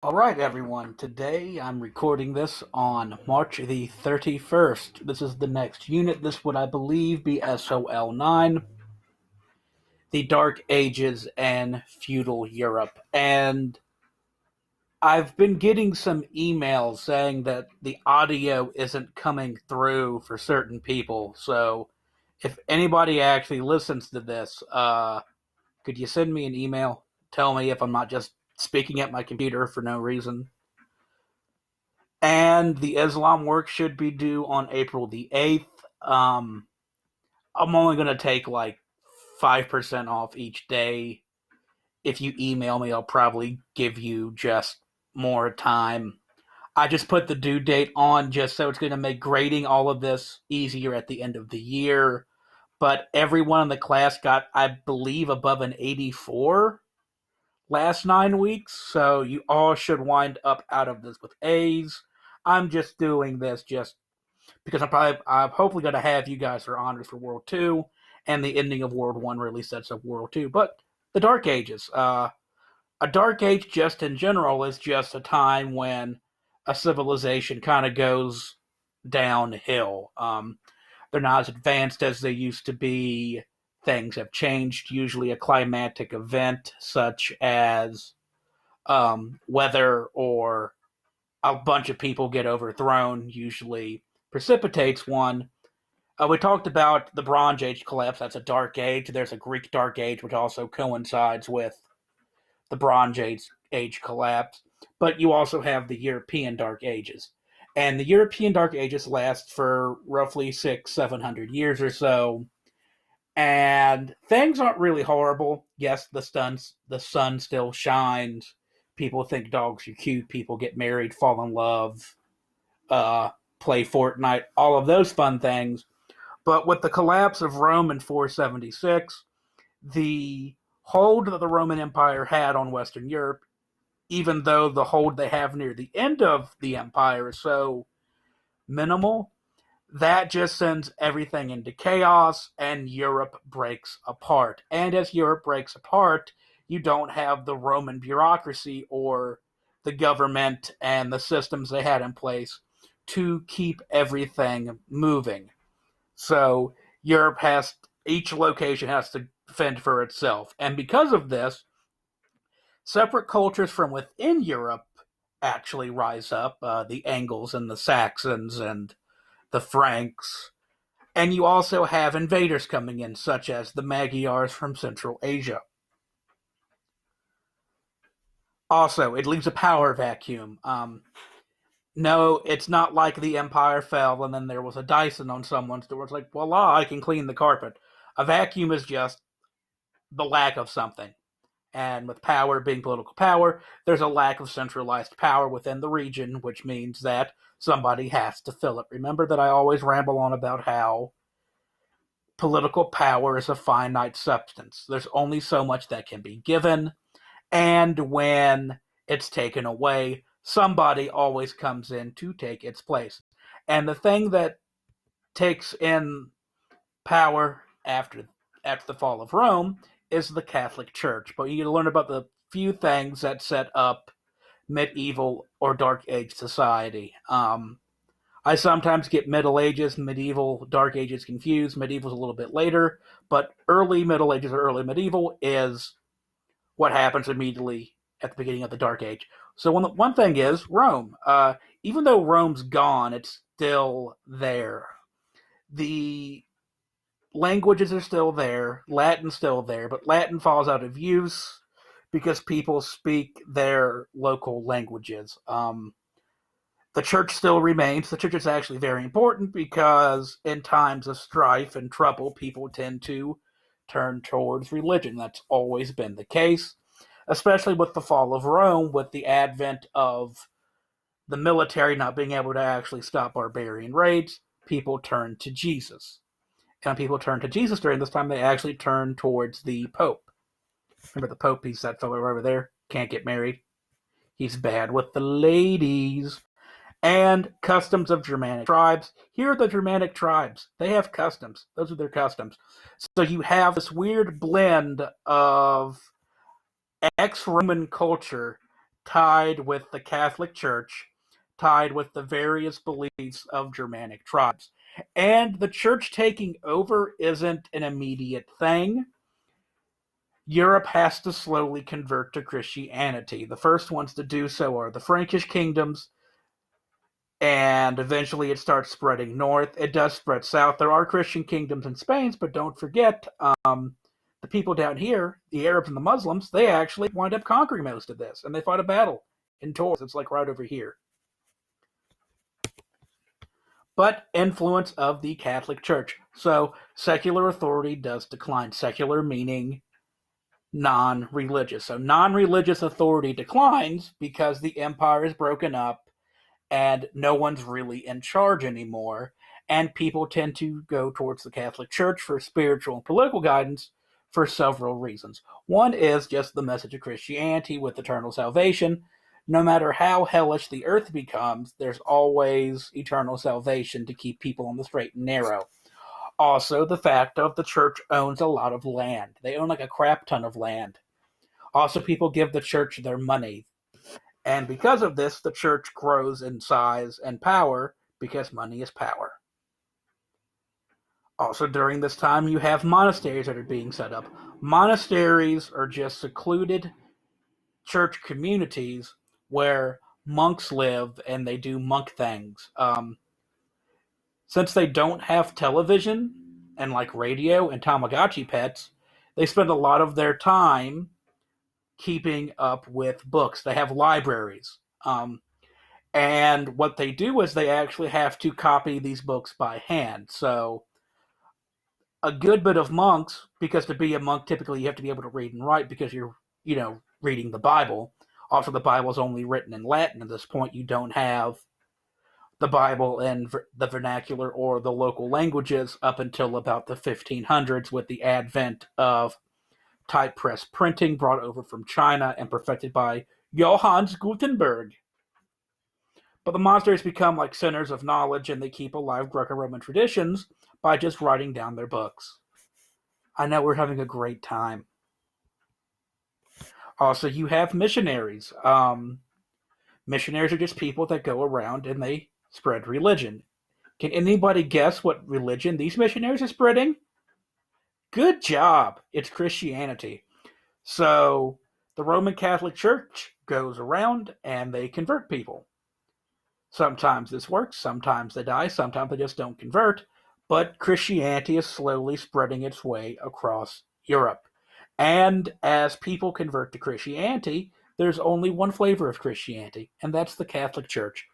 Alright, everyone. Today I'm recording this on March the 31st. This is the next unit. This would, I believe, be SOL 9, The Dark Ages and Feudal Europe. And I've been getting some emails saying that the audio isn't coming through for certain people. So if anybody actually listens to this, could you send me an email? Tell me if I'm not just speaking at my computer for no reason. And the Islam work should be due on April the 8th. I'm only going to take like 5% off each day. If you email me, I'll probably give you just more time. I just put the due date on just so it's going to make grading all of this easier at the end of the year. But everyone in the class got, I believe, above an 84 last 9 weeks, so you all should wind up out of this with A's. I'm just doing this just because I'm hopefully going to have you guys for honors for World 2, and the ending of World 1 really sets up World 2. But the Dark Ages. A Dark Age, just in general, is just a time when a civilization kind of goes downhill. They're not as advanced as they used to be. Things have changed. Usually, a climatic event such as weather or a bunch of people get overthrown usually precipitates one. We talked about the Bronze Age collapse. That's a Dark Age. There's a Greek Dark Age, which also coincides with the Bronze Age collapse. But you also have the European Dark Ages. And the European Dark Ages last for roughly 600-700 years or so. And things aren't really horrible. Yes, the sun still shines. People think dogs are cute. People get married, fall in love, play Fortnite, all of those fun things. But with the collapse of Rome in 476, the hold that the Roman Empire had on Western Europe, even though the hold they have near the end of the empire is so minimal, that just sends everything into chaos and Europe breaks apart. And as Europe breaks apart, you don't have the Roman bureaucracy or the government and the systems they had in place to keep everything moving. So each location has to fend for itself. And because of this, separate cultures from within Europe actually rise up, the Angles and the Saxons and the Franks. And you also have invaders coming in, such as the Magyars from Central Asia. Also, it leaves a power vacuum. No, it's not like the Empire fell and then there was a Dyson on someone's door. It's like, voila, I can clean the carpet. A vacuum is just the lack of something. And with power being political power, there's a lack of centralized power within the region, which means that somebody has to fill it. Remember that I always ramble on about how political power is a finite substance. There's only so much that can be given, and when it's taken away, somebody always comes in to take its place. And the thing that takes in power after the fall of Rome is the Catholic Church. But you learn about the few things that set up medieval or Dark Age society. I sometimes get Middle Ages, medieval, Dark Ages confused. Medieval's a little bit later, but early Middle Ages or early medieval is what happens immediately at the beginning of the Dark Age. So one thing is Rome. Even though Rome's gone, it's still there. The languages are still there. Latin's still there, but Latin falls out of use because people speak their local languages. The church still remains. The church is actually very important because in times of strife and trouble, people tend to turn towards religion. That's always been the case, especially with the fall of Rome, with the advent of the military not being able to actually stop barbarian raids. People turn to Jesus. And when people turn to Jesus during this time, they actually turn towards the Pope. Remember the Pope? He's that fellow over there. Can't get married. He's bad with the ladies. And customs of Germanic tribes. Here are the Germanic tribes. They have customs. Those are their customs. So you have this weird blend of ex-Roman culture tied with the Catholic Church, tied with the various beliefs of Germanic tribes. And the church taking over isn't an immediate thing. Europe has to slowly convert to Christianity. The first ones to do so are the Frankish kingdoms, and eventually it starts spreading north. It does spread south. There are Christian kingdoms in Spain, but don't forget, the people down here, the Arabs and the Muslims, they actually wind up conquering most of this, and they fight a battle in Tours. It's like right over here. But influence of the Catholic Church. So secular authority does decline. Secular meaning non-religious. So non-religious authority declines because the empire is broken up and no one's really in charge anymore, and people tend to go towards the Catholic Church for spiritual and political guidance for several reasons. One is just the message of Christianity with eternal salvation. No matter how hellish the earth becomes, there's always eternal salvation to keep people on the straight and narrow. Also, the fact of the church owns a lot of land. They own like a crap ton of land. Also, people give the church their money. And because of this, the church grows in size and power because money is power. Also, during this time, you have monasteries that are being set up. Monasteries are just secluded church communities where monks live and they do monk things. Since they don't have television and like radio and Tamagotchi pets, they spend a lot of their time keeping up with books. They have libraries. And what they do is they actually have to copy these books by hand. So a good bit of monks, because to be a monk, typically you have to be able to read and write because you're, reading the Bible. Also, the Bible is only written in Latin. At this point, you don't have the Bible in the vernacular or the local languages up until about the 1500s with the advent of type press printing brought over from China and perfected by Johannes Gutenberg. But the monasteries become like centers of knowledge, and they keep alive Greco-Roman traditions by just writing down their books. I know we're having a great time. Also, you have missionaries. Missionaries are just people that go around and they spread religion. Can anybody guess what religion these missionaries are spreading? Good job. It's Christianity. So the Roman Catholic Church goes around and they convert people. Sometimes this works, sometimes they die, sometimes they just don't convert, but Christianity is slowly spreading its way across Europe. And as people convert to Christianity, there's only one flavor of Christianity, and that's the Catholic Church.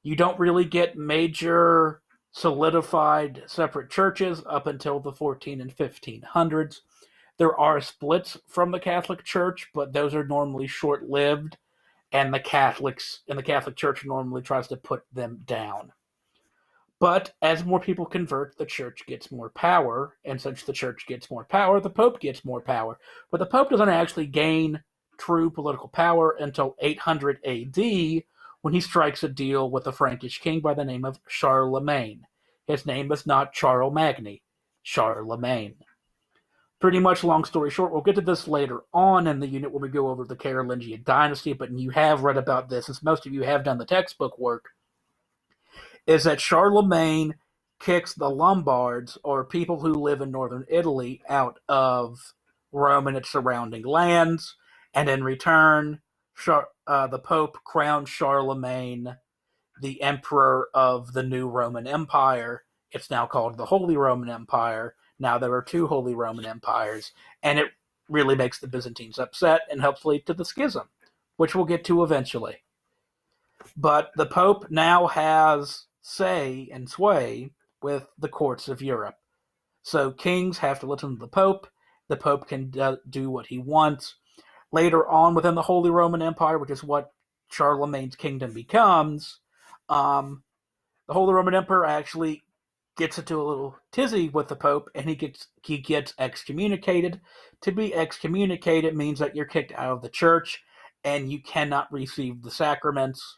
You don't really get major solidified separate churches up until the 14 and 1500s. There are splits from the Catholic Church, but those are normally short-lived, and the Catholic Church normally tries to put them down. But as more people convert, the church gets more power, and since the church gets more power, the Pope gets more power. But the Pope doesn't actually gain true political power until 800 AD, when he strikes a deal with a Frankish king by the name of Charlemagne. His name is not Charles Magny, Charlemagne. Pretty much, long story short, we'll get to this later on in the unit when we go over the Carolingian dynasty, but you have read about this, since most of you have done the textbook work, is that Charlemagne kicks the Lombards, or people who live in northern Italy, out of Rome and its surrounding lands, and in return, the Pope crowned Charlemagne the emperor of the new Roman Empire. It's now called the Holy Roman Empire. Now there are two Holy Roman Empires, and it really makes the Byzantines upset and helps lead to the schism, which we'll get to eventually. But the Pope now has say and sway with the courts of Europe. So kings have to listen to the Pope. The Pope can do what he wants. Later on within the Holy Roman Empire, which is what Charlemagne's kingdom becomes, the Holy Roman Emperor actually gets into a little tizzy with the Pope, and he gets excommunicated. To be excommunicated means that you're kicked out of the church, and you cannot receive the sacraments,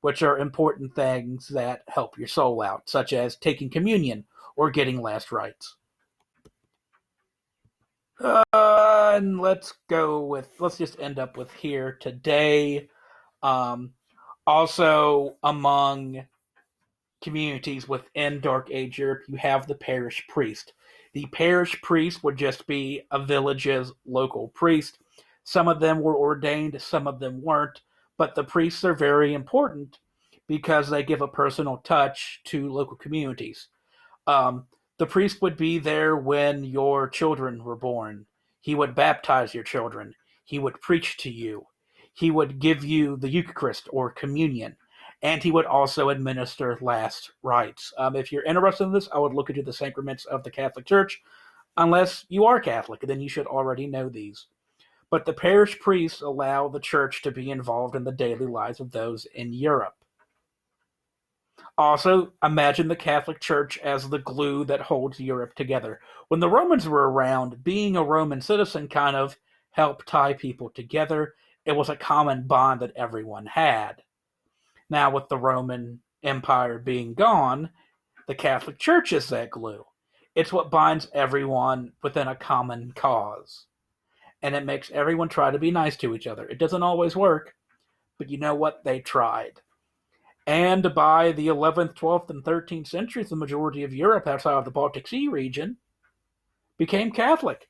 which are important things that help your soul out, such as taking communion or getting last rites. And let's just end up with here today. Um, Also, among communities within Dark Age Europe, you have the parish priest. The parish priest would just be a village's local priest. Some of them were ordained, some of them weren't, but the priests are very important because they give a personal touch to local communities. Um, the priest would be there when your children were born. He would baptize your children. He would preach to you. He would give you the Eucharist or communion. And he would also administer last rites. If you're interested in this, I would look into the sacraments of the Catholic Church. Unless you are Catholic, then you should already know these. But the parish priests allow the church to be involved in the daily lives of those in Europe. Also, imagine the Catholic Church as the glue that holds Europe together. When the Romans were around, being a Roman citizen kind of helped tie people together. It was a common bond that everyone had. Now, with the Roman Empire being gone, the Catholic Church is that glue. It's what binds everyone within a common cause. And it makes everyone try to be nice to each other. It doesn't always work, but you know what? They tried. And by the 11th, 12th, and 13th centuries, the majority of Europe outside of the Baltic Sea region became Catholic.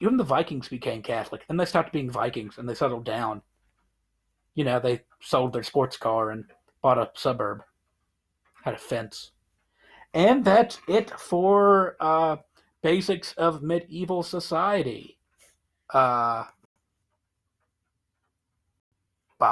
Even the Vikings became Catholic. Then they stopped being Vikings and they settled down. They sold their sports car and bought a suburb, had a fence. And that's it for basics of medieval society.